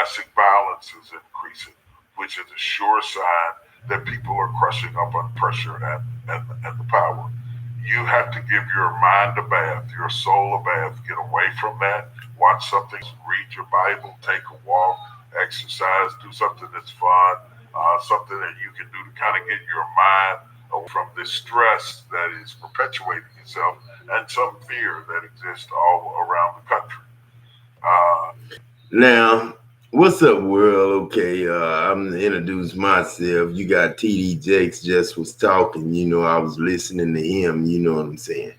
Domestic violence is increasing, which is a sure sign that people are crushing up under pressure and the power. You have to give your mind a bath, your soul a bath. Get away from that. Watch something, read your Bible, take a walk, exercise, do something that's fun, something that you can do to kind of get your mind away from this stress that is perpetuating itself and some fear that exists all around the country. Uh, Now, what's up, world? Okay, I'm gonna introduce myself. You got TD Jakes just was talking. I was listening to him. You know what I'm saying?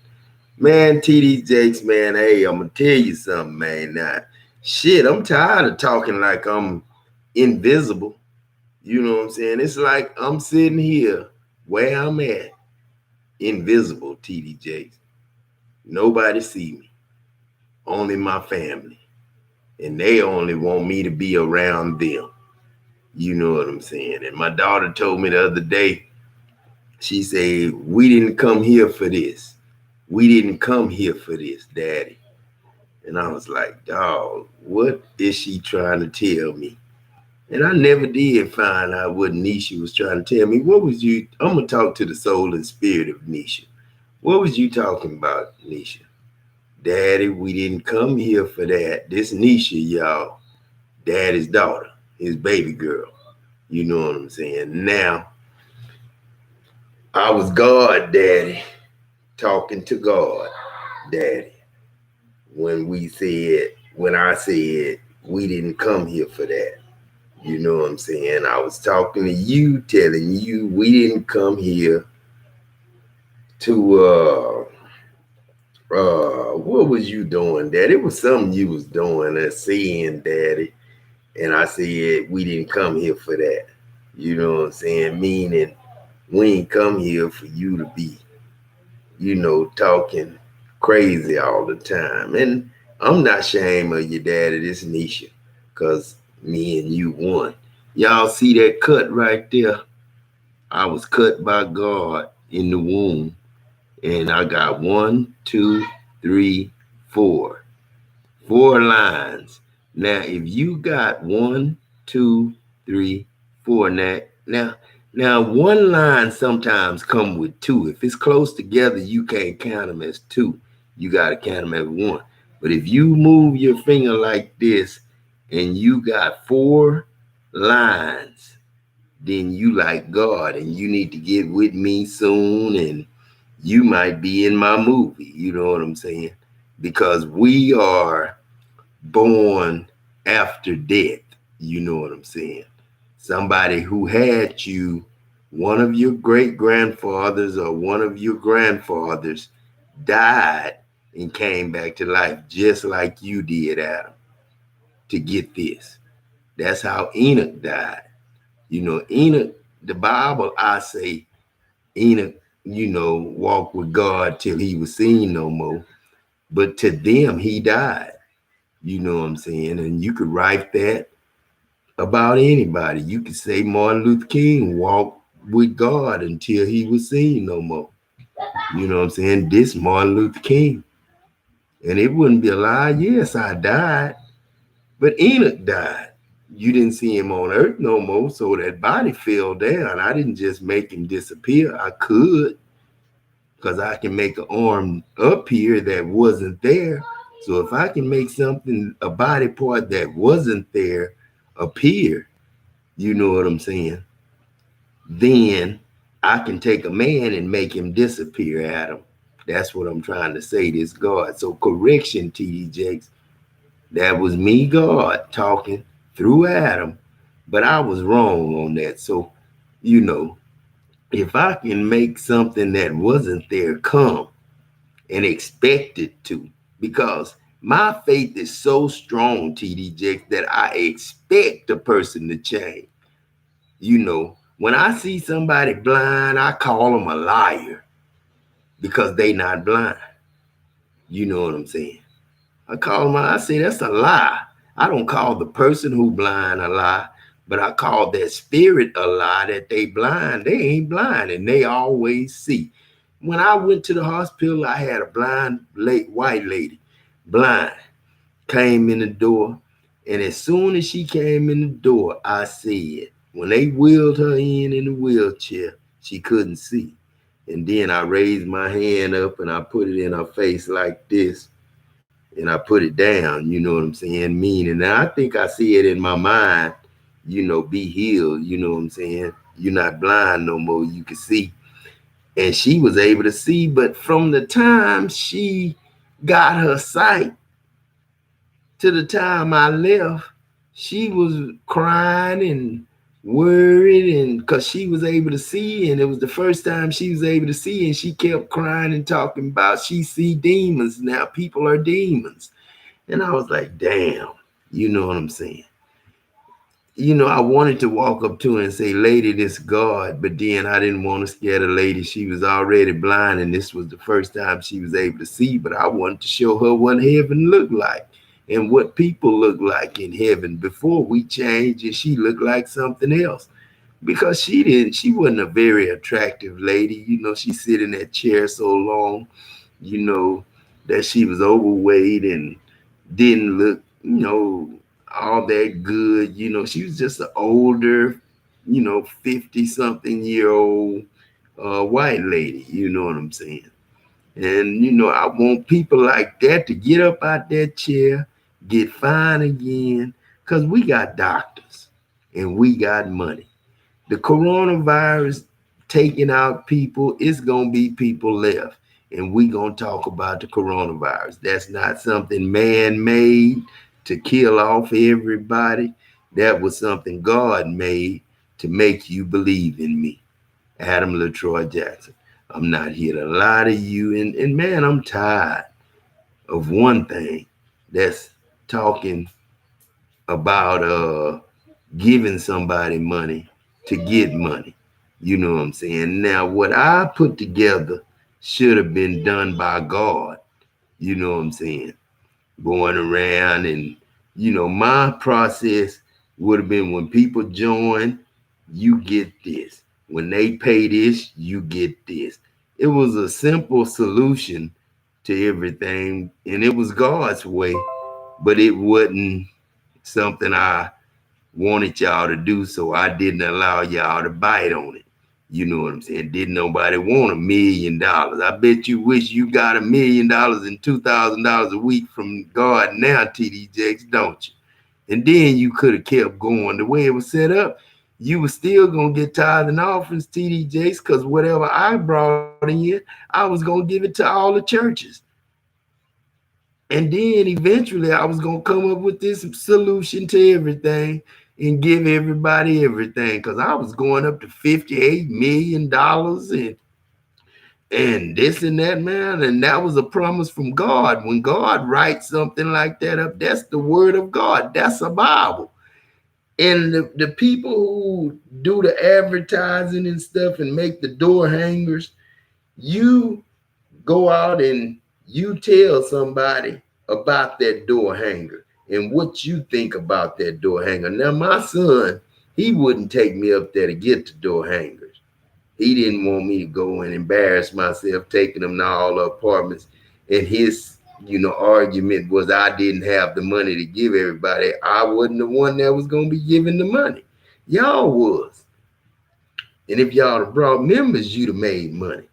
Man, TD Jakes, man. Hey, I'm gonna tell you something, man. Now, shit, I'm tired of talking like I'm invisible. You know what I'm saying? It's like I'm sitting here where I'm at, invisible. TD Jakes. Nobody see me. Only my family, and they only want me to be around them. You know what I'm saying? And my daughter told me the other day, she said, "We didn't come here for this. We didn't come here for this, Daddy." And I was like, dog, what is she trying to tell me? And I never did find out what Nisha was trying to tell me. What was you? I'm going to talk to the soul and spirit of Nisha. What was you talking about, Nisha? Daddy, we didn't come here for that. This Nisha, y'all, Daddy's daughter, his baby girl. You know what I'm saying? Now, I was God, Daddy, talking to God, Daddy, when I said, we didn't come here for that. You know what I'm saying? I was talking to you, telling you we didn't come here to, what was you doing, Daddy? It was something you was doing and saying, Daddy. And I said, we didn't come here for that. You know what I'm saying? Meaning, we ain't come here for you to be talking crazy all the time. And I'm not ashamed of your daddy, this Nisha, because me and you won. Y'all see that cut right there? I was cut by God in the womb, and I got one, two, three, four. Four lines. Now, if you got one, two, three, four, now one line sometimes come with two. If it's close together, you can't count them as two. You got to count them as one. But if you move your finger like this and you got four lines, then you like God and you need to get with me soon and you might be in my movie. You know what I'm saying? Because we are born after death. You know what I'm saying? Somebody who had you, one of your great grandfathers or one of your grandfathers died and came back to life just like you did, Adam, to get this. That's how Enoch died. Enoch, the Bible, I say, Enoch, walked with God till he was seen no more. But to them, he died. You know what I'm saying? And you could write that about anybody. You could say Martin Luther King walked with God until he was seen no more. You know what I'm saying? This Martin Luther King. And it wouldn't be a lie. Yes, I died. But Enoch died. You didn't see him on earth no more. So that body fell down. I didn't just make him disappear. I could, because I can make an arm up here that wasn't there. So if I can make something, a body part that wasn't there appear, you know what I'm saying? Then I can take a man and make him disappear, Adam. That's what I'm trying to say, this God. So correction, TD Jakes. That was me, God, talking through Adam, but I was wrong on that. So, you know, if I can make something that wasn't there come and expect it to, because my faith is so strong, TD Jakes, that I expect a person to change. When I see somebody blind, I call them a liar because they not blind. You know what I'm saying? I call them, I say that's a lie. I don't call the person who blind a lie, but I call that spirit a lie that they blind. They ain't blind and they always see. When I went to the hospital, I had a blind white lady, blind, came in the door. And as soon as she came in the door, I said, when they wheeled her in the wheelchair, she couldn't see. And then I raised my hand up and I put it in her face like this, and I put it down, you know what I'm saying? Meaning, and I think I see it in my mind, be healed, you know what I'm saying? You're not blind no more, you can see. And she was able to see, but from the time she got her sight to the time I left, she was crying and worried, and because she was able to see, and it was the first time she was able to see, and she kept crying and talking about she see demons now. People are demons. And I was like, damn, you know what I'm saying? I wanted to walk up to her and say, lady, this God, but then I didn't want to scare the lady. She was already blind, and this was the first time she was able to see, but I wanted to show her what heaven looked like and what people look like in heaven before we changed, and she looked like something else. Because she wasn't a very attractive lady. She sit in that chair so long, you know, that she was overweight and didn't look, all that good. She was just an older, 50 something year old white lady. You know what I'm saying? And, I want people like that to get up out that chair, get fine again, because we got doctors and we got money. The coronavirus taking out people, it's going to be people left. And we going to talk about the coronavirus. That's not something man-made to kill off everybody. That was something God made to make you believe in me. Adam LaTroy Jackson. I'm not here to lie to you. And man, I'm tired of one thing. That's talking about giving somebody money to get money. You know what I'm saying? Now, what I put together should have been done by God. You know what I'm saying? Going around and, my process would have been when people join, you get this. When they pay this, you get this. It was a simple solution to everything, and it was God's way, but it wasn't something I wanted y'all to do, so I didn't allow y'all to bite on it. You know what I'm saying? Didn't nobody want $1 million? I bet you wish you got $1 million and $2,000 a week from God now, TD Jakes, don't you? And then you could have kept going. The way it was set up, you were still gonna get tithe and offerings, TD Jakes, because whatever I brought in, I was gonna give it to all the churches. And then eventually I was going to come up with this solution to everything and give everybody everything, because I was going up to $58 million and this and that, man. And that was a promise from God. When God writes something like that up, that's the word of God. That's a Bible. And the people who do the advertising and stuff and make the door hangers, you go out and you tell somebody about that door hanger and what you think about that door hanger. Now, my son, he wouldn't take me up there to get the door hangers. He didn't want me to go and embarrass myself taking him to all the apartments. And his, argument was I didn't have the money to give everybody. I wasn't the one that was going to be giving the money. Y'all was. And if y'all have brought members, you'd have made money.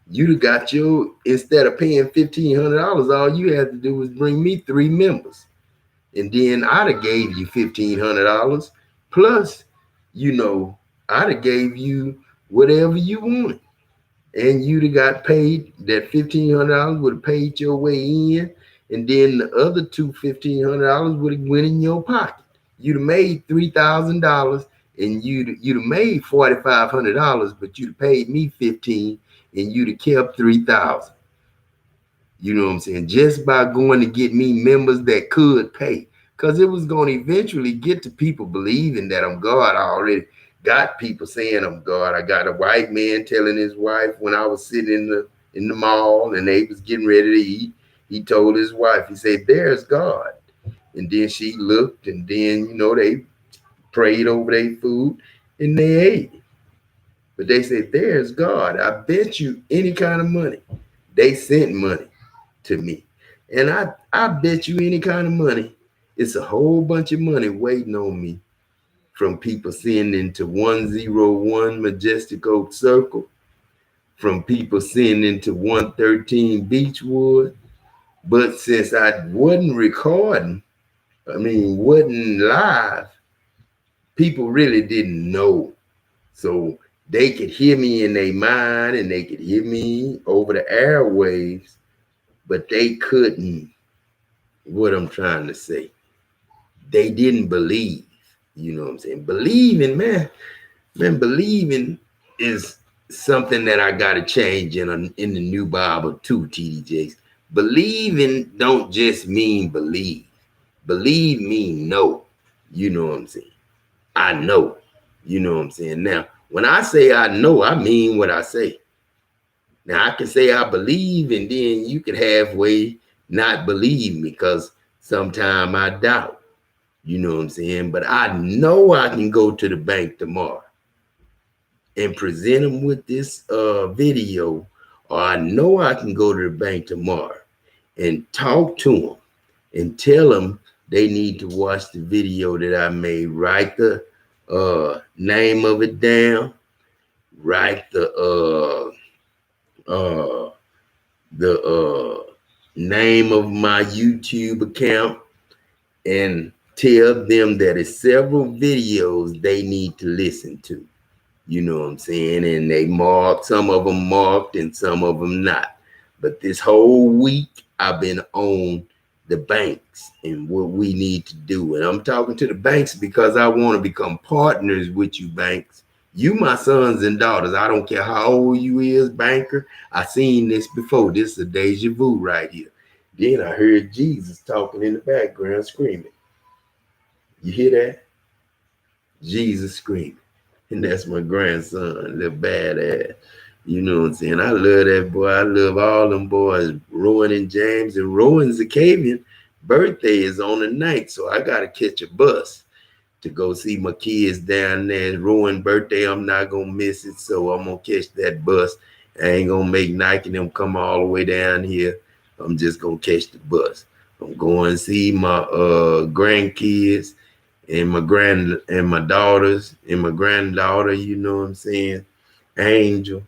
You'd have got instead of paying $1,500, all you had to do was bring me 3 members. And then I'd have gave you $1,500. Plus, I'd have gave you whatever you wanted. And you'd have got paid. That $1,500 would have paid your way in. And then the other $1,500 would have went in your pocket. You'd have made $3,000 and you'd have made $4,500, but you'd have paid me $15,000 and you'd have kept $3,000. You know what I'm saying? Just by going to get me members that could pay. Because it was going to eventually get to people believing that I'm God. I already got people saying I'm God. I got a white man telling his wife when I was sitting in the mall and they was getting ready to eat. He told his wife, he said, there's God. And then she looked, and then, they prayed over their food and they ate it. But they said, there's God. I bet you any kind of money. They sent money to me. And I bet you any kind of money. It's a whole bunch of money waiting on me from people sending to 101 Majestic Oak Circle, from people sending to 113 Beechwood. But since I wasn't recording, wasn't live, people really didn't know. So they could hear me in their mind and they could hear me over the airwaves, but they couldn't, what I'm trying to say, they didn't believe. You know what I'm saying? Believing, man, believing is something that I got to change in the new Bible too, TD Jakes. Believing don't just mean believe. Believe mean know. You know what I'm saying? I know. You know what I'm saying? Now, when I say I know, I mean what I say. Now, I can say I believe, and then you could halfway not believe me because sometimes I doubt. You know what I'm saying? But I know I can go to the bank tomorrow and present them with this video, or I know I can go to the bank tomorrow and talk to them and tell them they need to watch the video that I made. Write the name of it down. Write the name of my YouTube account and tell them that it's several videos they need to listen to. You know what I'm saying? And they marked, some of them marked and some of them not. But this whole week, I've been on the banks and what we need to do. And I'm talking to the banks because I want to become partners with you, banks. You, my sons and daughters, I don't care how old you is, banker. I seen this before. This is a deja vu right here. Then I heard Jesus talking in the background screaming. You hear that? Jesus screaming. And that's my grandson, little badass. You know what I'm saying? I love that boy. I love all them boys, Rowan and James. And Rowan's Zacavian birthday is on the night, so I got to catch a bus to go see my kids down there. It's Rowan's birthday. I'm not going to miss it, so I'm going to catch that bus. I ain't going to make Nike and them come all the way down here. I'm just going to catch the bus. I'm going to see my grandkids and my daughters and my granddaughter, you know what I'm saying? Angel.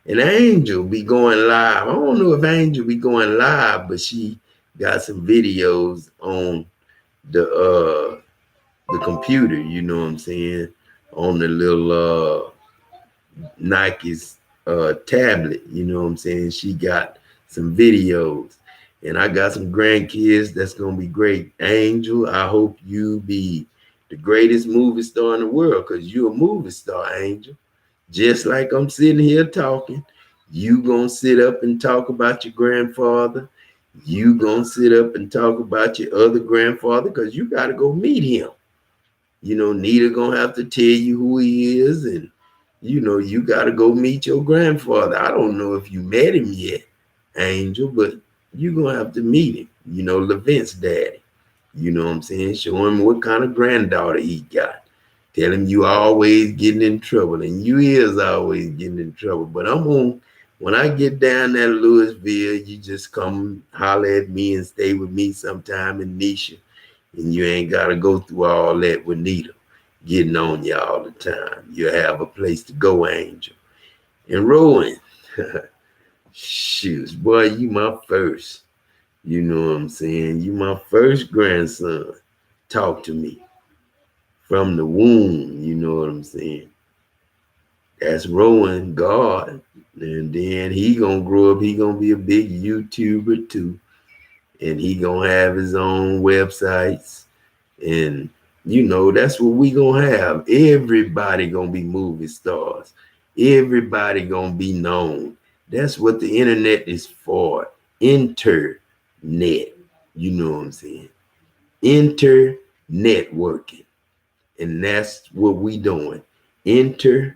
And Angel be going live. I don't know if Angel be going live, but she got some videos on the computer, you know what I'm saying? On the little Nike's tablet, you know what I'm saying? She got some videos. And I got some grandkids that's gonna be great. Angel, I hope you be the greatest movie star in the world, because you're a movie star, Angel. Just like I'm sitting here talking, you gonna sit up and talk about your grandfather. You gonna sit up and talk about your other grandfather, because you gotta go meet him. You know, Nita gonna have to tell you who he is, and you know, you gotta go meet your grandfather. I don't know if you met him yet, Angel, but you're gonna have to meet him. You know, LeVince's daddy. You know what I'm saying? Show him what kind of granddaughter he got. Tell him you always getting in trouble, and you is always getting in trouble. But I'm on, when I get down there to Louisville, you just come holler at me and stay with me sometime in Nisha. And you ain't got to go through all that with Nita getting on you all the time. You have a place to go, Angel. And Rowan, shoes, boy, you my first. You know what I'm saying? You my first grandson. Talk to me from the womb. You know what I'm saying? That's Rowan God. And then he gonna grow up. He gonna be a big YouTuber too. And he gonna have his own websites. And you know, that's what we gonna have. Everybody gonna be movie stars. Everybody gonna be known. That's what the internet is for. Internet. You know what I'm saying? Networking. And that's what we doing. Networking.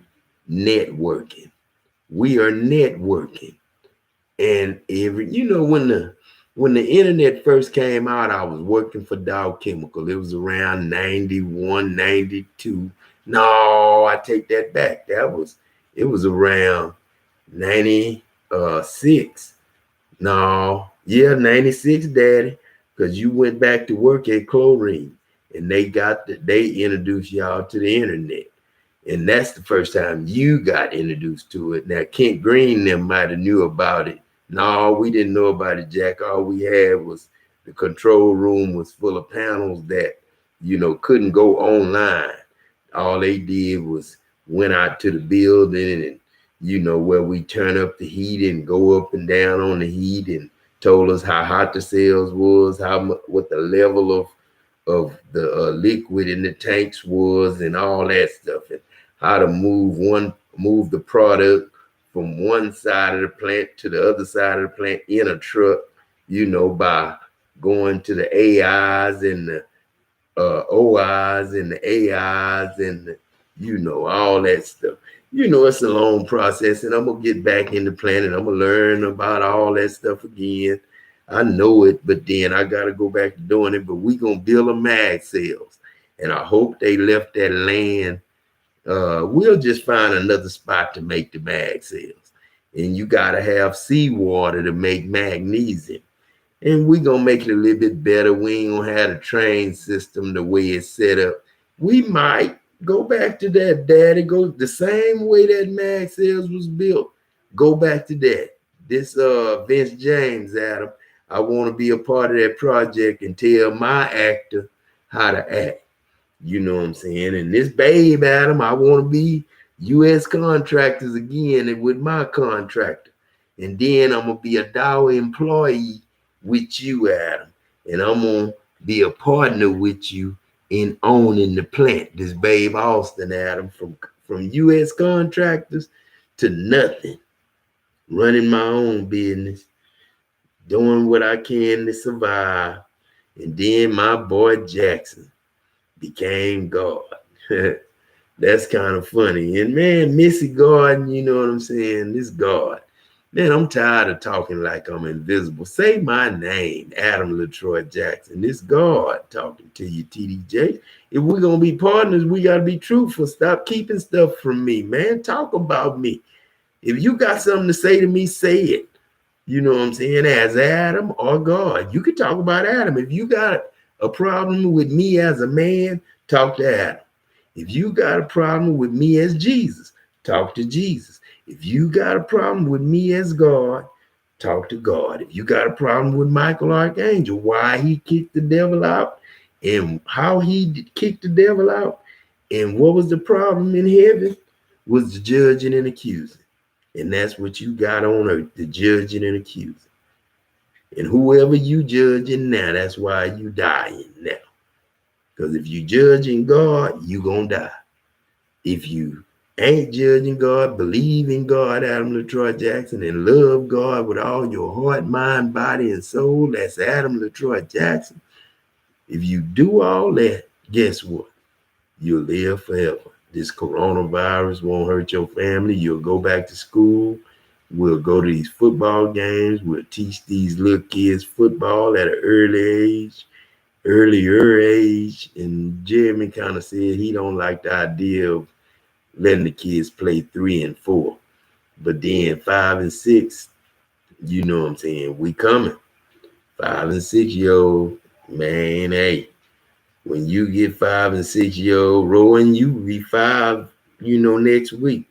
We are networking. And you know, when the internet first came out, I was working for Dow Chemical. It was around 91, 92. No, I take that back. It was around 96. No, yeah, 96, Daddy. because you went back to work at Chlorine and they introduced y'all to the internet. And that's the first time you got introduced to it. Now, Kent Green them might have knew about it. No, we didn't know about it, Jack. All we had was the control room was full of panels that, couldn't go online. All they did was went out to the building and, where we turn up the heat and go up and down on the heat and told us how hot the cells was, what the level of the liquid in the tanks was and all that stuff, and how to move the product from one side of the plant to the other side of the plant in a truck, by going to the AIs and the OIs and the AIs and all that stuff. It's a long process, and I'm gonna get back in the plant and I'm gonna learn about all that stuff again. I know it, but then I gotta go back to doing it. But we gonna build a mag cells, and I hope they left that land. We'll just find another spot to make the mag cells, and you gotta have seawater to make magnesium. And we gonna make it a little bit better. We ain't gonna have a train system the way it's set up. We might go back to that, Daddy. Go the same way that mag cells was built. Go back to that. This Vince James, Adam. I want to be a part of that project and tell my actor how to act. You know what I'm saying? And this babe, Adam, I want to be U.S. contractors again and with my contractor. And then I'm going to be a Dow employee with you, Adam. And I'm going to be a partner with you in owning the plant. This babe Austin, Adam, from U.S. contractors to nothing. Running my own business. Doing what I can to survive. And then my boy Jackson became God. That's kind of funny. And man, Missy Garden, you know what I'm saying? This God. Man, I'm tired of talking like I'm invisible. Say my name, Adam LaTroy Jackson. This God talking to you, TDJ. If we're going to be partners, we got to be truthful. Stop keeping stuff from me, man. Talk about me. If you got something to say to me, say it. You know what I'm saying? As Adam or God. You could talk about Adam. If you got a problem with me as a man, talk to Adam. If you got a problem with me as Jesus, talk to Jesus. If you got a problem with me as God, talk to God. If you got a problem with Michael Archangel, why he kicked the devil out and how he kicked the devil out and what was the problem in heaven was the judging and accusing. And that's what you got on earth, the judging and accusing. And whoever you judging now, that's why you dying now. Because if you judging God, you gonna die. If you ain't judging God, believe in God, Adam LaTroy Jackson, and love God with all your heart, mind, body, and soul, that's Adam LaTroy Jackson. If you do all that, guess what? You'll live forever. This coronavirus won't hurt your family. You'll go back to school. We'll go to these football games. We'll teach these little kids football at an earlier age. And Jeremy kind of said he don't like the idea of letting the kids play 3 and 4. But then 5 and 6, you know what I'm saying? We coming. 5 and 6-year-old, man, hey. When you get 5 and 6-year-old rowing, you be 5, next week.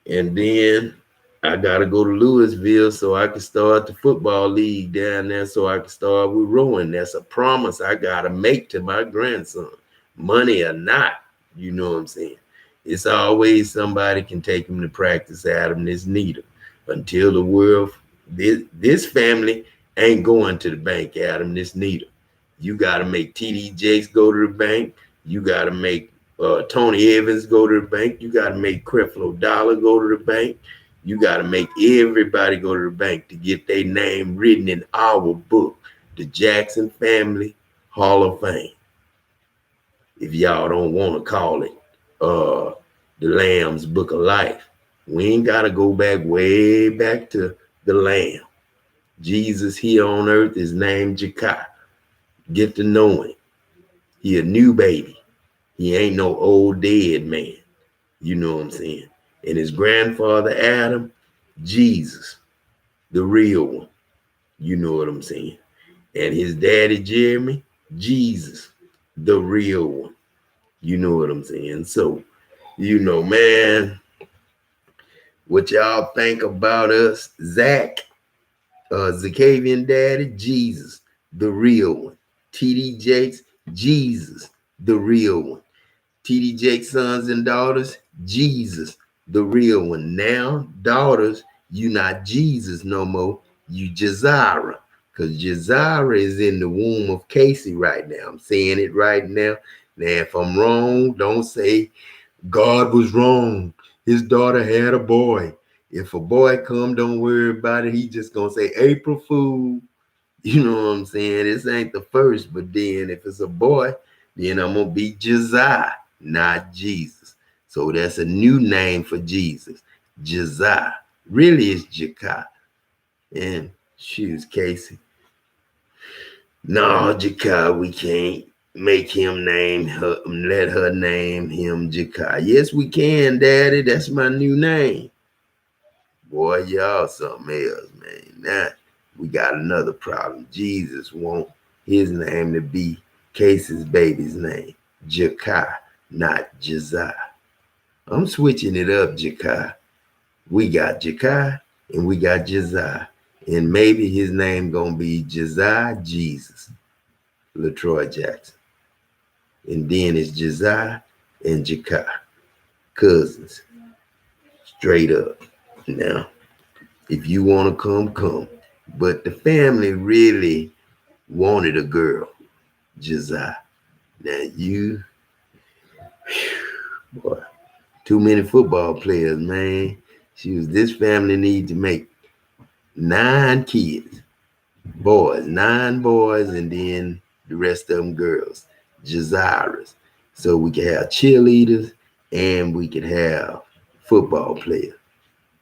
And then I got to go to Louisville so I can start the football league down there so I can start with rowing. That's a promise I got to make to my grandson. Money or not, you know what I'm saying? It's always somebody can take him to practice, Adam. This neither. Until the world, this family ain't going to the bank, Adam. This neither. You got to make TD Jakes go to the bank. You got to make Tony Evans go to the bank. You got to make Creflo Dollar go to the bank. You got to make everybody go to the bank to get their name written in our book, the Jackson Family Hall of Fame. If y'all don't want to call it the Lamb's Book of Life, we ain't got to go way back to the Lamb. Jesus here on earth is named Jakai. Get to know him. He a new baby. He ain't no old dead man. You know what I'm saying? And his grandfather, Adam, Jesus, the real one. You know what I'm saying? And his daddy, Jeremy, Jesus, the real one. You know what I'm saying? So, man, what y'all think about us? Zach, Zacavian daddy, Jesus, the real one. TD Jakes, Jesus, the real one. TD Jakes' sons and daughters, Jesus, the real one. Now, daughters, you not Jesus no more. You Jazara. Because Jazara is in the womb of Casey right now. I'm saying it right now. Now, if I'm wrong, don't say God was wrong. His daughter had a boy. If a boy come, don't worry about it. He just gonna say April Fool. You know what I'm saying? This ain't the first, but then if it's a boy, then I'm gonna be Josiah, not Jesus. So that's a new name for Jesus, Josiah. Really, it's Jakah. And shoes, Casey. No, Jakah, we can't make him name her, let her name him Jakah. Yes, we can, Daddy. That's my new name. Boy, y'all something else, man. Now we got another problem. Jesus want his name to be Casey's baby's name, Jakah, not Josiah. I'm switching it up, Jakah. We got Jakah and we got Josiah. And maybe his name gonna be Josiah Jesus, LaTroy Jackson. And then it's Josiah and Jakah, cousins, straight up. Now, if you want to come, come. But the family really wanted a girl, Josiah. Now you, boy, too many football players, man. This family need to make 9 kids, boys, 9 boys, and then the rest of them girls, Josiahs. So we can have cheerleaders and we can have football players.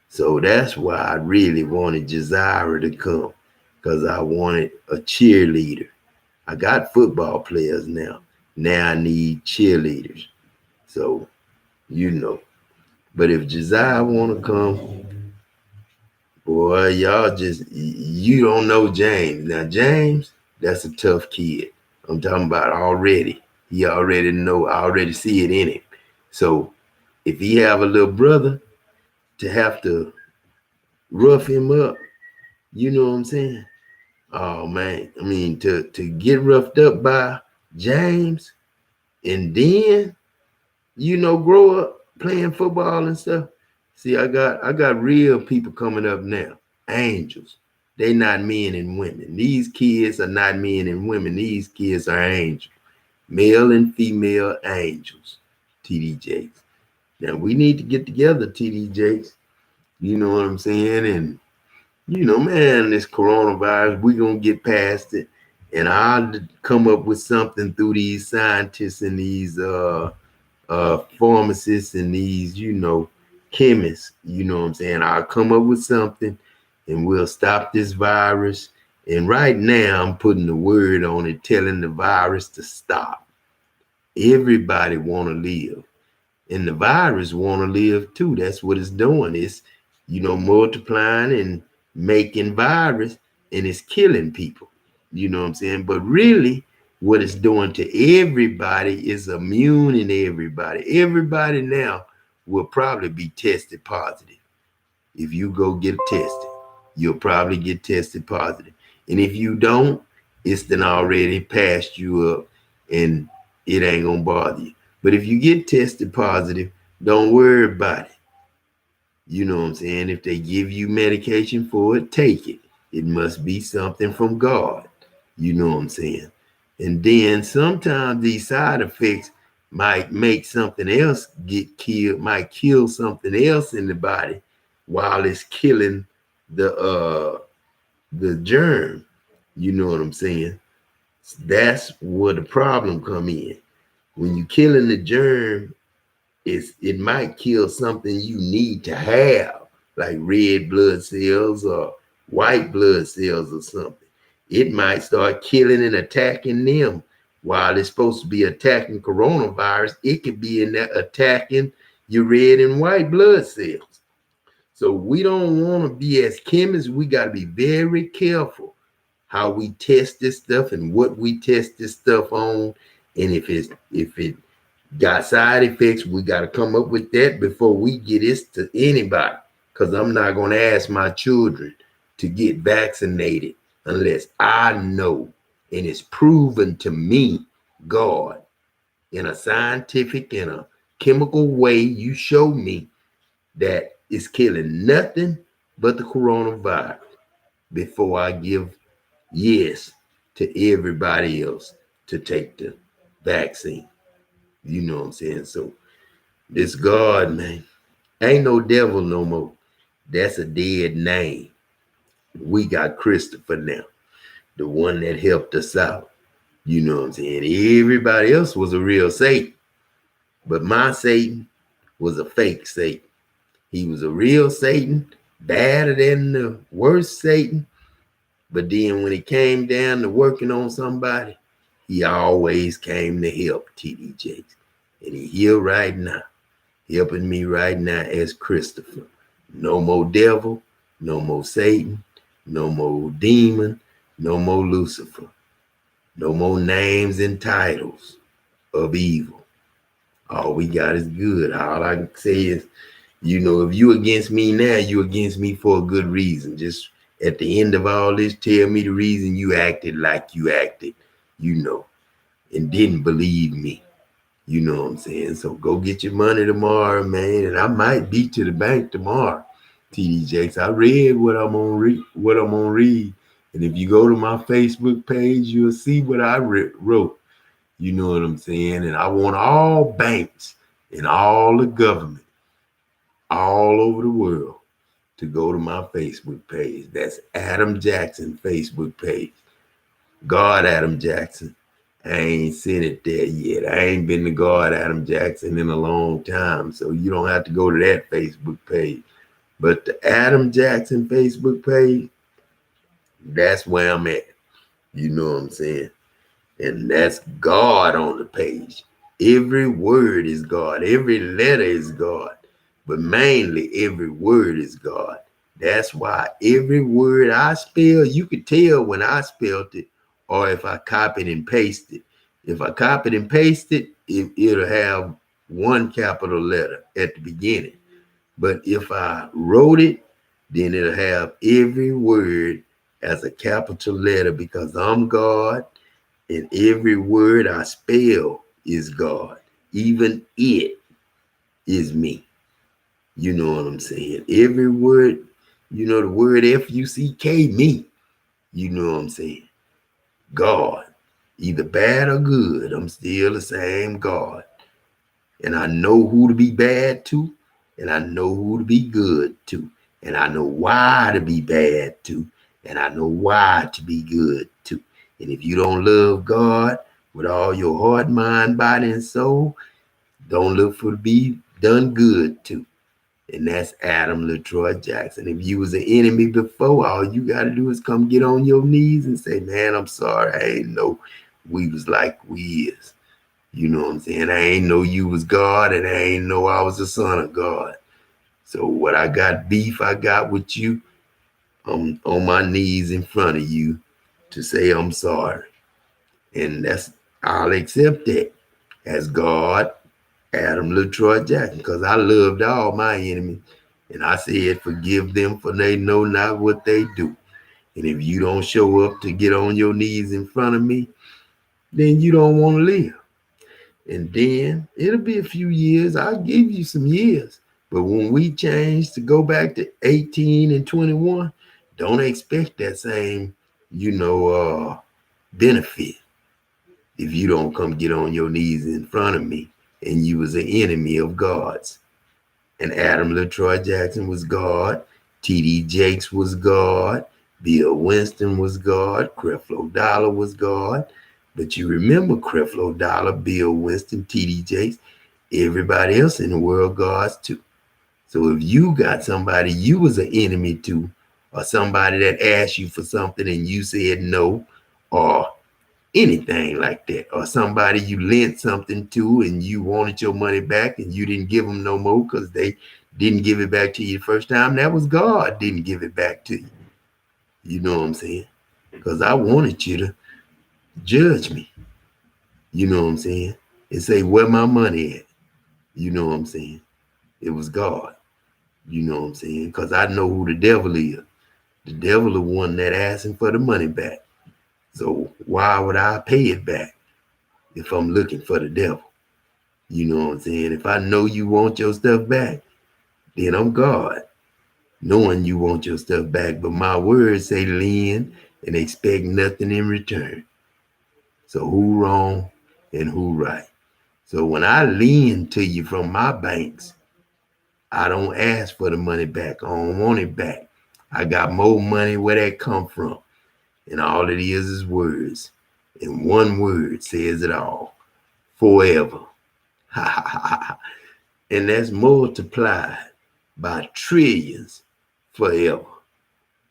So that's why I really wanted Josiah to come, because I wanted a cheerleader. I got football players now. Now I need cheerleaders. So, But if Josiah want to come, boy, y'all you don't know James. Now, James, that's a tough kid. I'm talking about already. He already know, I already see it in him. So if he have a little brother to have to rough him up, you know what I'm saying? Oh man, I mean to get roughed up by James and then grow up playing football and stuff. See, I got real people coming up now. Angels. They not men and women. These kids are not men and women. These kids are angels. Male and female angels. TD Jakes. Now we need to get together, TD Jakes. You know what I'm saying? And man, this coronavirus, we're going to get past it. And I'll come up with something through these scientists and these pharmacists and these, chemists. You know what I'm saying? I'll come up with something and we'll stop this virus. And right now, I'm putting the word on it, telling the virus to stop. Everybody want to live. And the virus want to live too. That's what it's doing. It's, multiplying and making virus, and it's killing people. You know what I'm saying? But really, what it's doing to everybody is immuning everybody. Everybody now will probably be tested positive. If you go get tested, you'll probably get tested positive. And if you don't, it's then already passed you up and it ain't gonna bother you. But if you get tested positive, don't worry about it. You know what I'm saying? If they give you medication for it, take it. It must be something from God. You know what I'm saying? And then sometimes these side effects might make something else get killed, might kill something else in the body while it's killing the germ. You know what I'm saying? That's where the problem come in. When you're killing the germ, it might kill something you need to have, like red blood cells or white blood cells or something. It might start killing and attacking them while it's supposed to be attacking coronavirus. It could be in there attacking your red and white blood cells. So we don't want to be, as chemists, we got to be very careful how we test this stuff and what we test this stuff on. And if it got side effects, we got to come up with that before we get this to anybody. Because I'm not going to ask my children to get vaccinated unless I know and it's proven to me, God, in a scientific and a chemical way, you show me that it's killing nothing but the coronavirus before I give yes to everybody else to take the vaccine. You know what I'm saying? So this God, man, ain't no devil no more. That's a dead name. We got Christopher now, the one that helped us out. You know what I'm saying? Everybody else was a real Satan, but my Satan was a fake Satan. He was a real Satan, badder than the worst Satan. But then when it came down to working on somebody, he always came to help TD Jakes. And he here right now, helping me right now as Christopher. No more devil, no more Satan, no more demon, no more Lucifer. No more names and titles of evil. All we got is good. All I can say is, if you against me now, you against me for a good reason. Just at the end of all this, tell me the reason you acted like you acted, and didn't believe me. You know what I'm saying? So go get your money tomorrow, man. And I might be to the bank tomorrow, TD Jakes. I read what I'm gonna read. And if you go to my Facebook page, you'll see what I wrote. You know what I'm saying? And I want all banks and all the government all over the world to go to my Facebook page. That's Adam Jackson Facebook page. God Adam Jackson. I ain't seen it there yet. I ain't been to God Adam Jackson in a long time, so you don't have to go to that Facebook page. But the Adam Jackson Facebook page, that's where I'm at. You know what I'm saying? And that's God on the page. Every word is God. Every letter is God. But mainly every word is God. That's why every word I spell, you could tell when I spelled it or if I copied and pasted. If I copied and pasted, it'll have one capital letter at the beginning. But if I wrote it, then it'll have every word as a capital letter because I'm God. And every word I spell is God. Even it is me. You know what I'm saying? Every word, the word F-U-C-K, me. You know what I'm saying? God. Either bad or good, I'm still the same God. And I know who to be bad to, and I know who to be good to. And I know why to be bad to, and I know why to be good to. And if you don't love God with all your heart, mind, body, and soul, don't look for to be done good to. And that's Adam LaTroy Jackson. If you was an enemy before, all you got to do is come get on your knees and say, man, I'm sorry. I ain't know we was like we is. You know what I'm saying? I ain't know you was God, and I ain't know I was the son of God. So what I got beef I got with you, I'm on my knees in front of you to say I'm sorry. And I'll accept that as God, Adam LaTroy Jackson, because I loved all my enemies. And I said, forgive them for they know not what they do. And if you don't show up to get on your knees in front of me, then you don't want to live. And then it'll be a few years. I'll give you some years. But when we change to go back to 18 and 21, don't expect that same, benefit if you don't come get on your knees in front of me and you was an enemy of God's. And Adam LaTroy Jackson was God. TD Jakes was God. Bill Winston was God. Creflo Dollar was God. But you remember Creflo Dollar, Bill Winston, TD Jakes, everybody else in the world gods too. So if you got somebody you was an enemy to, or somebody that asked you for something and you said no, or anything like that, or somebody you lent something to and you wanted your money back and you didn't give them no more because they didn't give it back to you the first time, that was God didn't give it back to you. You know what I'm saying? because I wanted you to judge me. You know what I'm saying? And say, where my money at? You know what I'm saying? It was God. You know what I'm saying? Because I know who the devil is. The devil the one that asking for the money back. So why would I pay it back if I'm looking for the devil? You know what I'm saying? If I know you want your stuff back, then I'm God, knowing you want your stuff back. But my words say lend and expect nothing in return. So who wrong and who right? So when I lend to you from my banks, I don't ask for the money back. I don't want it back. I got more money where that come from. And all it is words. And one word says it all. Forever. And that's multiplied by trillions forever.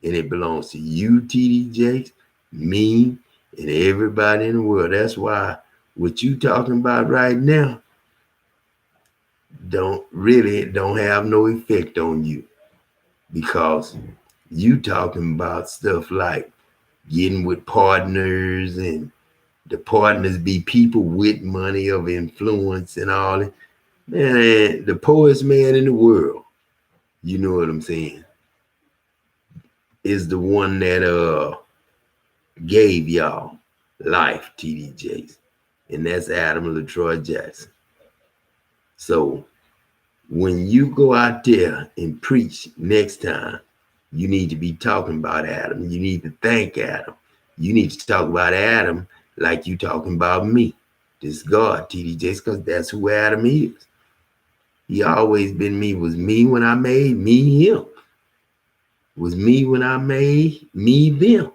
And it belongs to you, TD Jakes, me, and everybody in the world. That's why what you talking about right now don't have no effect on you, because you talking about stuff like getting with partners, and the partners be people with money of influence and all that. Man, the poorest man in the world, you know what I'm saying, is the one that gave y'all life, TD Jakes, and that's Adam LaTroy Jackson. So when you go out there and preach next time, you need to be talking about Adam. You need to thank Adam. You need to talk about Adam like you talking about me. This God, TD Jakes, because that's who Adam is. He always been me. Was me when I made me him. Was me when I made me them.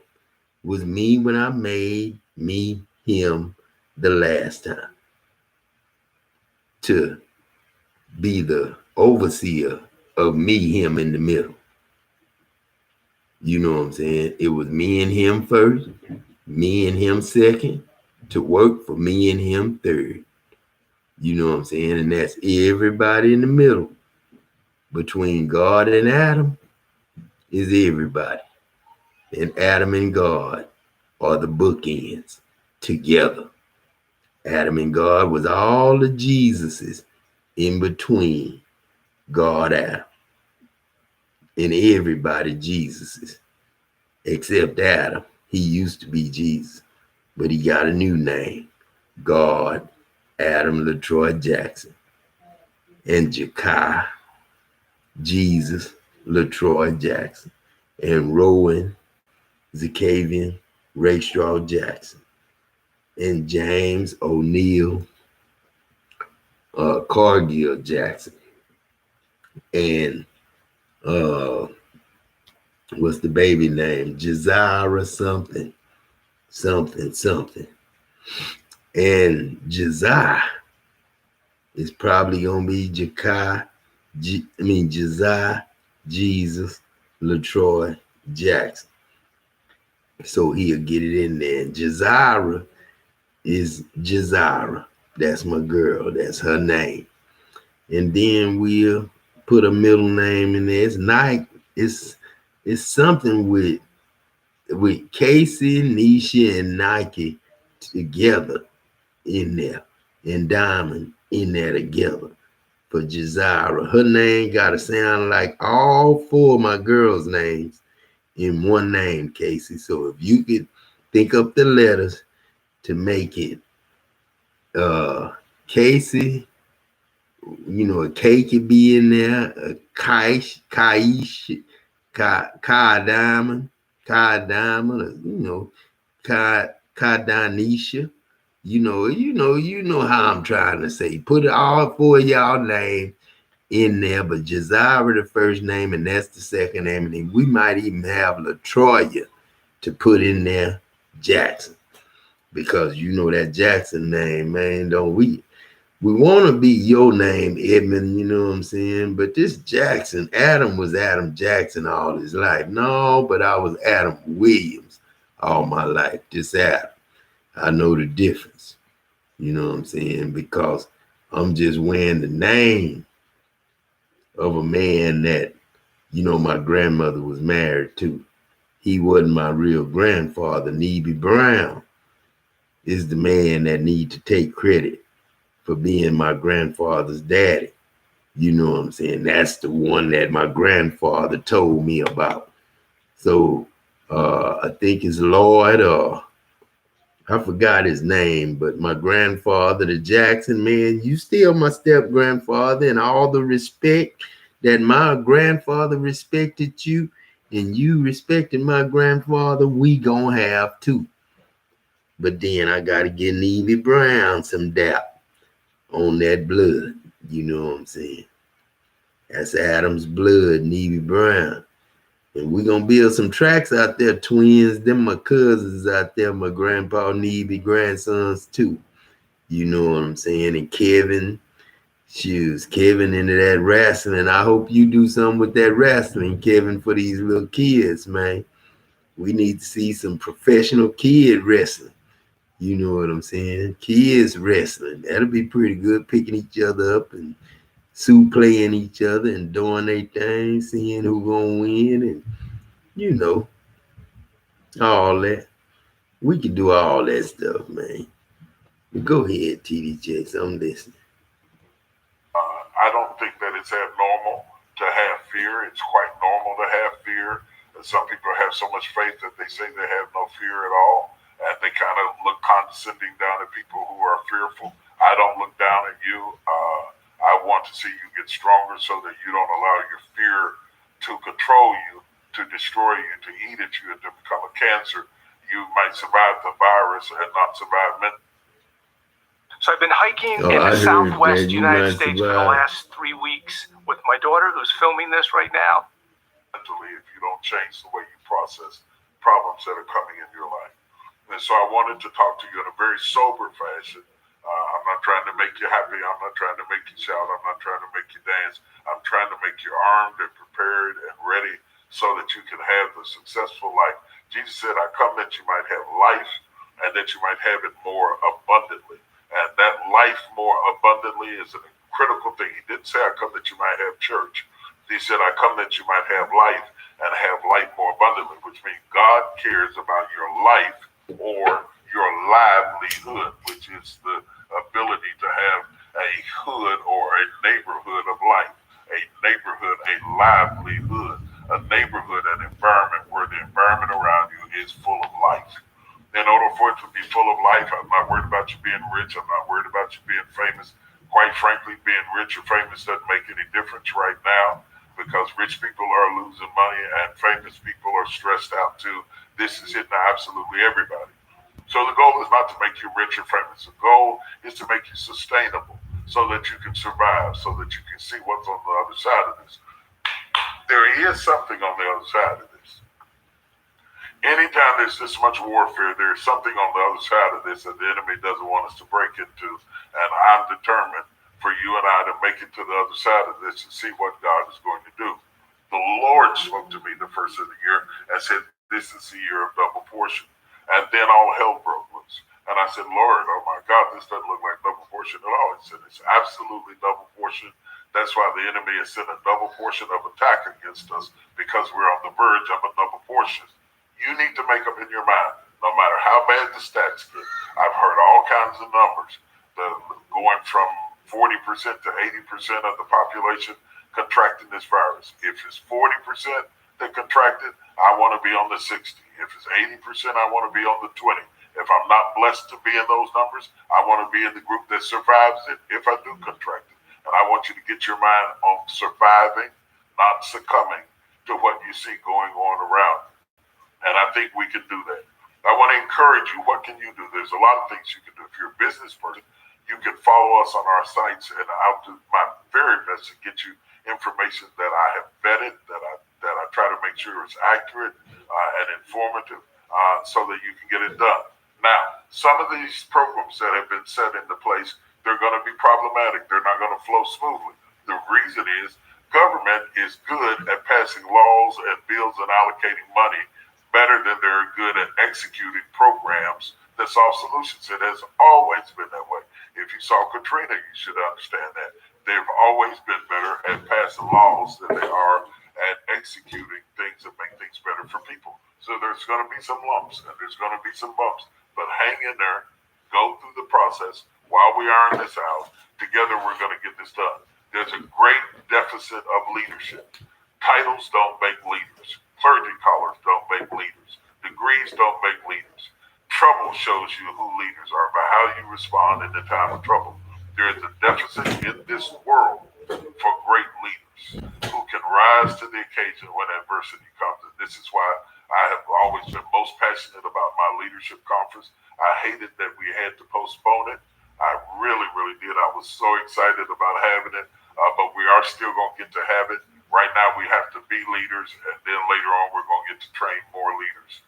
Was me when I made me him the last time. To be the overseer of me, him in the middle. You know what I'm saying? It was me and him first, me and him second, to work for me and him third. You know what I'm saying? And that's everybody in the middle. Between God and Adam is everybody. And Adam and God are the bookends together. Adam and God was all the Jesuses in between God, Adam, and everybody Jesuses, except Adam. He used to be Jesus, but he got a new name, God, Adam LaTroy Jackson, and Jakai, Jesus LaTroy Jackson, and Rowan Zakavian Rakestraw Jackson, and James O'Neal Cargill Jackson, and what's the baby name? Jazira something. And Jazai is probably gonna be Jazai Jesus LaTroy Jackson. So he'll get it in there. And Jazira is Jazira. That's my girl. That's her name. And then we'll put a middle name in there. It's Nike. It's something with Casey, Nisha, and Nike together in there, and Diamond in there together for Jazira. Her name gotta sound like all four of my girls' names in one name, Casey. So if you could think up the letters to make it Casey, you know, a K could be in there, a Kaish, Kai Diamond, you know, Kai Danisha. You know how I'm trying to say. Put all four of y'all name in there, but Jazira the first name, and that's the second name, and then we might even have LaTroya to put in there Jackson, because you know that Jackson name, man. Don't we want to be your name, Edmund? You know what I'm saying? But this Jackson, Adam was Adam Jackson all his life. No, but I was Adam Williams all my life. This Adam. I know the difference, you know what I'm saying? Because I'm just wearing the name of a man that, you know, my grandmother was married to. he wasn't my real grandfather. Neby Brown is the man that need to take credit for being my grandfather's daddy. You know what I'm saying? That's the one that my grandfather told me about. So I think it's Lloyd, I forgot his name, but my grandfather, the Jackson man, you still my step grandfather, and all the respect that my grandfather respected you and you respected my grandfather, we gonna have too. But then I gotta get Neby Brown some dap on that blood. You know what I'm saying? That's Adam's blood, Neby Brown. And we're gonna build some tracks out there, twins. Them my cousins out there, my grandpa Neby grandsons too. You know what I'm saying? And Kevin, shoes, Kevin into that wrestling. I hope you do something with that wrestling, Kevin, for these little kids, man. We need to see some professional kid wrestling. You know what I'm saying? Kids wrestling. That'll be pretty good, picking each other up and playing each other and doing their thing, seeing who gonna win, and you know, all that. We can do all that stuff, man. Go ahead, TD I'm listening. I don't think that it's abnormal to have fear. It's quite normal to have fear. And some people have so much faith that they say they have no fear at all. And they kind of look condescending down at people who are fearful. I don't look down at you. I want to see you get stronger so that you don't allow your fear to control you, to destroy you, to eat at you, and to become a cancer. You might survive the virus and not survive mentally. So I've been hiking in the southwest United States for the last 3 weeks with my daughter, who's filming this right now. Mentally, if you don't change the way you process problems that are coming in your life. And so I wanted to talk to you in a very sober fashion. I'm not trying to make you happy. I'm not trying to make you shout. I'm not trying to make you dance. I'm trying to make you armed and prepared and ready so that you can have the successful life. Jesus said, I come that you might have life and that you might have it more abundantly. And that life more abundantly is a critical thing. He didn't say, I come that you might have church. He said, I come that you might have life and have life more abundantly, which means God cares about your life or your livelihood, which is the ability to have a hood or a neighborhood of life, a neighborhood, a livelihood, a neighborhood, an environment where the environment around you is full of life. In order for it to be full of life, I'm not worried about you being rich. I'm not worried about you being famous. Quite frankly, being rich or famous doesn't make any difference right now because rich people are losing money and famous people are stressed out too. This is hitting absolutely everybody. So the goal is not to make you rich or famous. The goal is to make you sustainable so that you can survive, so that you can see what's on the other side of this. There is something on the other side of this. Anytime there's this much warfare, there's something on the other side of this that the enemy doesn't want us to break into. And I'm determined for you and I to make it to the other side of this and see what God is going to do. The Lord spoke to me the first of the year and said, this is the year of double portion. And then all hell broke loose. And I said, Lord, oh my God, this doesn't look like double portion at all. He said, it's absolutely double portion. That's why the enemy has sent a double portion of attack against us because we're on the verge of a double portion. You need to make up in your mind, no matter how bad the stats get. I've heard all kinds of numbers, going from 40% to 80% of the population contracting this virus. If it's 40% that contracted, I want to be on the 60. If it's 80%, I want to be on the 20. If I'm not blessed to be in those numbers, I want to be in the group that survives it if I do contract it. And I want you to get your mind on surviving, not succumbing to what you see going on around you. And I think we can do that. I want to encourage you. What can you do? There's a lot of things you can do. If you're a business person, you can follow us on our sites, and I'll do my very best to get you information that I have vetted, that I try to make sure it's accurate and informative, so that you can get it done. Now, some of these programs that have been set into place, they're going to be problematic. They're not going to flow smoothly. The reason is government is good at passing laws and bills and allocating money better than they're good at executing programs that solve solutions. It has always been that way. If you saw Katrina, you should understand that. They've always been better at passing laws than they are at executing things that make things better for people. So So there's going to be some lumps and there's going to be some bumps, but hang in there, go through the process while we iron this out. Together, we're going to get this done. There's a great deficit of leadership. Titles don't make leaders. Clergy collars don't make leaders. Degrees don't make leaders. Trouble shows you who leaders are by how you respond in the time of trouble. There is a deficit in this world for great leaders who can rise to the occasion when adversity comes. And this is why I have always been most passionate about my leadership conference. I hated that we had to postpone it. I really, really did. I was so excited about having it, but we are still going to get to have it. Right now, we have to be leaders, and then later on, we're going to get to train more leaders.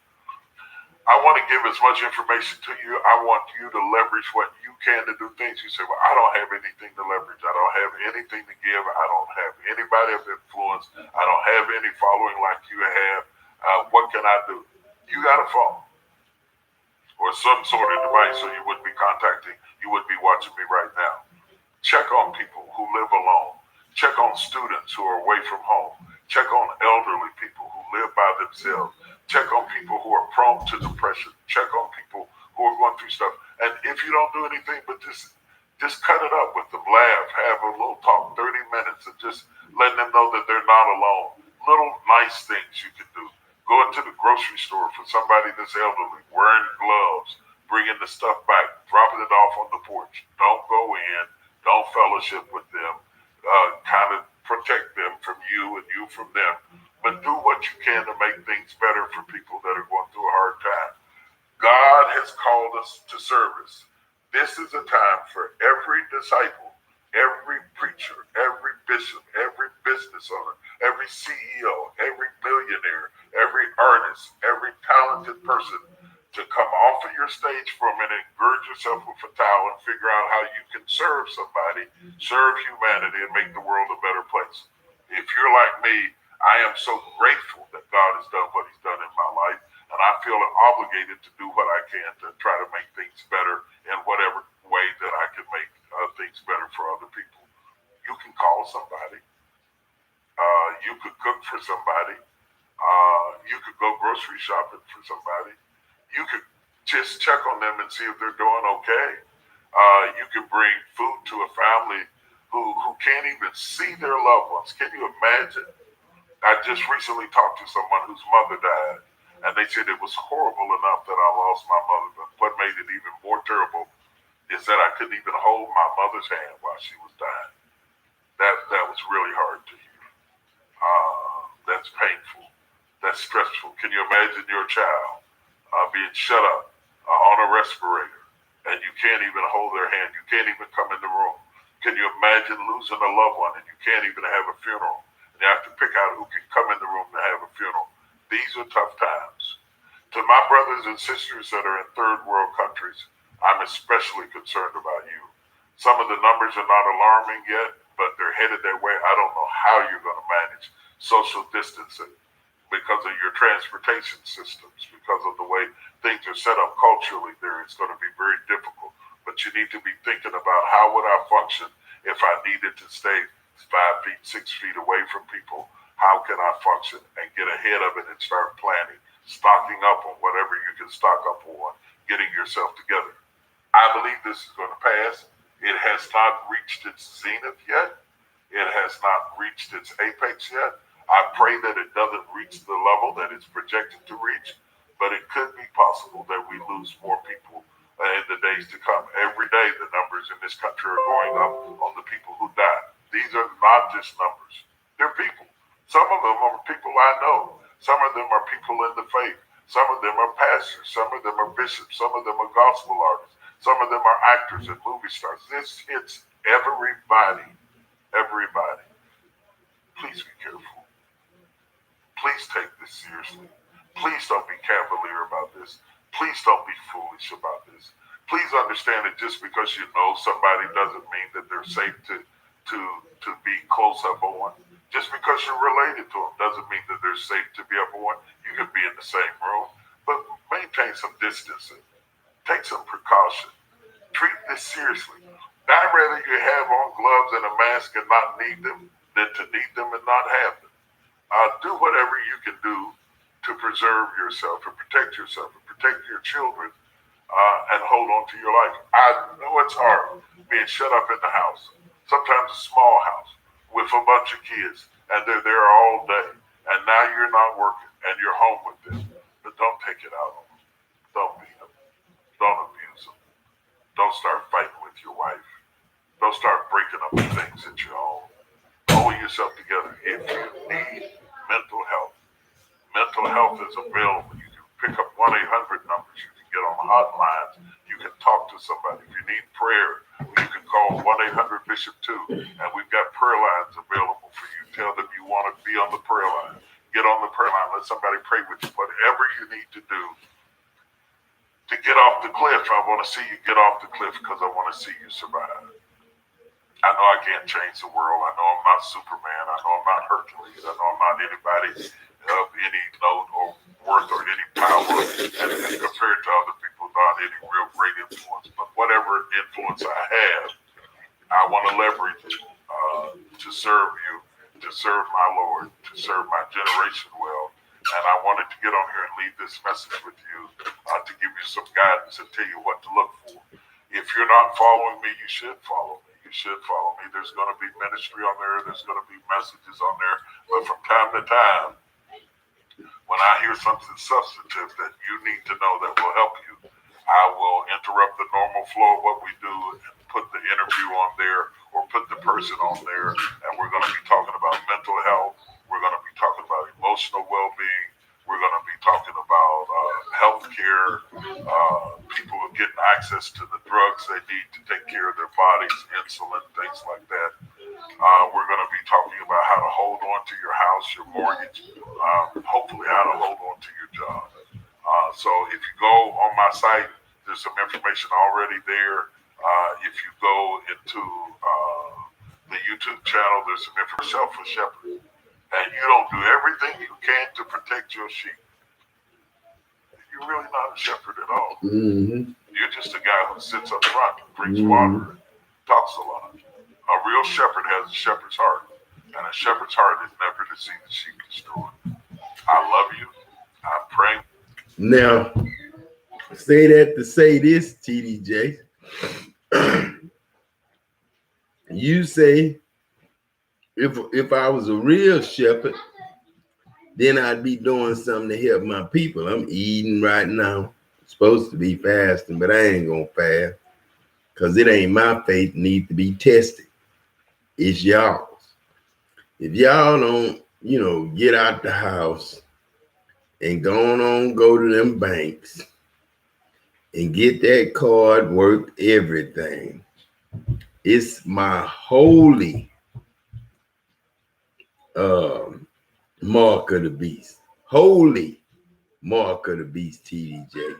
I want to give as much information to you. I want you to leverage what you can to do things. You say, well, I don't have anything to leverage. I don't have anything to give. I don't have anybody of influence. I don't have any following like you have. What can I do? You got a phone or some sort of device, so you wouldn't be contacting. You would be watching me right now. Check on people who live alone. Check on students who are away from home. Check on elderly people who live by themselves. Check on people who are prone to depression. Check on people who are going through stuff. And if you don't do anything but just cut it up with them, laugh, have a little talk, 30 minutes, and just letting them know that they're not alone. Little nice things you can do. Going to the grocery store for somebody that's elderly, wearing gloves, bringing the stuff back, dropping it off on the porch. Don't go in. Don't fellowship with them. Kind of protect them from you and you from them. But do what you can to make things better for people that are going through a hard time. God has called us to service. This is a time for every disciple, every preacher, every bishop, every business owner, every CEO, every billionaire, every artist, every talented person to come off of your stage for a minute, gird yourself with a towel, and figure out how you can serve somebody, serve humanity, and make the world a better place. If you're like me, I am so grateful that God has done what he's done in my life, and I feel obligated to do what I can to try to make things better in whatever way that I can make things better for other people. You can call somebody. You could cook for somebody. You could go grocery shopping for somebody. You could just check on them and see if they're doing okay. You can bring food to a family who can't even see their loved ones. Can you imagine? I just recently talked to someone whose mother died, and they said it was horrible enough that I lost my mother, but what made it even more terrible is that I couldn't even hold my mother's hand while she was dying. That was really hard to hear. That's painful. That's stressful. Can you imagine your child being shut up on a respirator, and you can't even hold their hand? You can't even come in the room. Can you imagine losing a loved one and you can't even have a funeral? And you have to pick out who can come in the room to have a funeral. These are tough times. To my brothers and sisters that are in third world countries, I'm especially concerned about you. Some of the numbers are not alarming yet, but they're headed their way. I don't know how you're going to manage social distancing because of your transportation systems, because of the way things are set up culturally there. It's going to be very difficult. But you need to be thinking about how would I function if I needed to stay 5 feet, 6 feet away from people. How can I function and get ahead of it and start planning, stocking up on whatever you can stock up on, getting yourself together. I believe this is going to pass. It has not reached its zenith yet. It has not reached its apex yet. I pray that it doesn't reach the level that it's projected to reach, but it could be possible that we lose more people in the days to come. Every day, the numbers in this country are going up on the people who die. These are not just numbers. They're people. Some of them are people I know. Some of them are people in the faith. Some of them are pastors. Some of them are bishops. Some of them are gospel artists. Some of them are actors and movie stars. This hits everybody. Everybody. Please be careful. Please take this seriously. Please don't be cavalier about this. Please don't be foolish about this. Please understand that just because you know somebody doesn't mean that they're safe to be close up on. Just because you're related to them doesn't mean that they're safe to be up on. You can be in the same room, but maintain some distancing. Take some precaution. Treat this seriously. I'd rather you have on gloves and a mask and not need them than to need them and not have them. Do whatever you can do to preserve yourself and protect yourself and protect your children and hold on to your life. I know it's hard being shut up in the house, sometimes a small house with a bunch of kids, and they're there all day, and now you're not working and you're home with them. But don't take it out on them. Don't beat them. Don't abuse them. Don't start fighting with your wife. Don't start breaking up the things that you own. Hold yourself together. If you need mental health is available. You can pick up 1-800 numbers. You can get on hotlines. You can talk to somebody. If you need prayer, you can call 1-800-BISHOP-2, and we've got prayer lines available for you. Tell them you want to be on the prayer line. Get on the prayer line. Let somebody pray with you. Whatever you need to do to get off the cliff, I want to see you get off the cliff because I want to see you survive. I know I can't change the world. I know I'm not Superman. I know I'm not Hercules. I know I'm not anybody of any note or worth or any power and compared to other people, not any real great influence. But whatever influence I have, I want to leverage it to serve you, to serve my Lord, to serve my generation well. And I wanted to get on here and leave this message with you to give you some guidance and tell you what to look for. If you're not following me, you should follow me. You should follow me. There's going to be ministry on there. There's going to be messages on there. But from time to time, when I hear something substantive that you need to know that will help you, I will interrupt the normal flow of what we do and put the interview on there or put the person on there. And we're going to be talking about mental health. We're going to be talking about emotional well-being. We're going to be talking about health care, people getting access to the drugs they need to take care of their bodies, insulin, things like that. We're going to be talking about how to hold on to your house, your mortgage, hopefully how to hold on to your job. So if you go on my site, there's some information already there. If you go into the YouTube channel, there's some information for Shepherd. And you don't do everything you can to protect your sheep. You're really not a shepherd at all. Mm-hmm. You're just a guy who sits up front, drinks water, and talks a lot. A real shepherd has a shepherd's heart, and a shepherd's heart is never to see the sheep destroyed. I love you. I'm praying. Now, say that to say this, TDJ. You say, if I was a real shepherd, then I'd be doing something to help my people. I'm eating right now. Supposed to be fasting, but I ain't gonna fast because it ain't my faith need to be tested. It's y'all's. If y'all don't, get out the house and go to them banks and get that card worth everything. It's my holy mark of the beast. Holy mark of the beast, TDJ.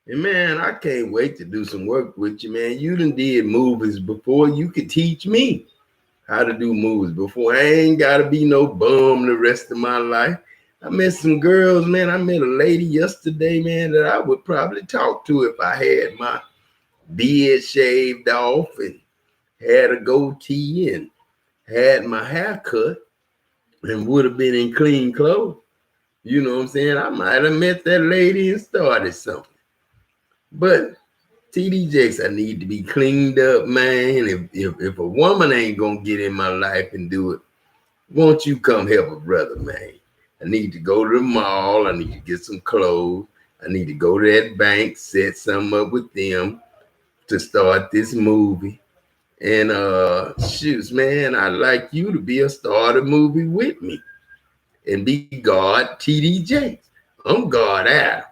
And man, I can't wait to do some work with you, man. You done did movies before. You could teach me how to do movies before. I ain't gotta be no bum the rest of my life. I met some girls, man. I met a lady yesterday, man, that I would probably talk to if I had my beard shaved off and had a goatee and had my hair cut and would have been in clean clothes. You know what I'm saying? I might have met that lady and started something. But TDJs, I need to be cleaned up, man. If a woman ain't gonna get in my life and do it, won't you come help a brother, man? I need to go to the mall. I need to get some clothes. I need to go to that bank, set something up with them to start this movie. And shoots, man, I'd like you to be a star of the movie with me and be God TDJ. I'm God Adam.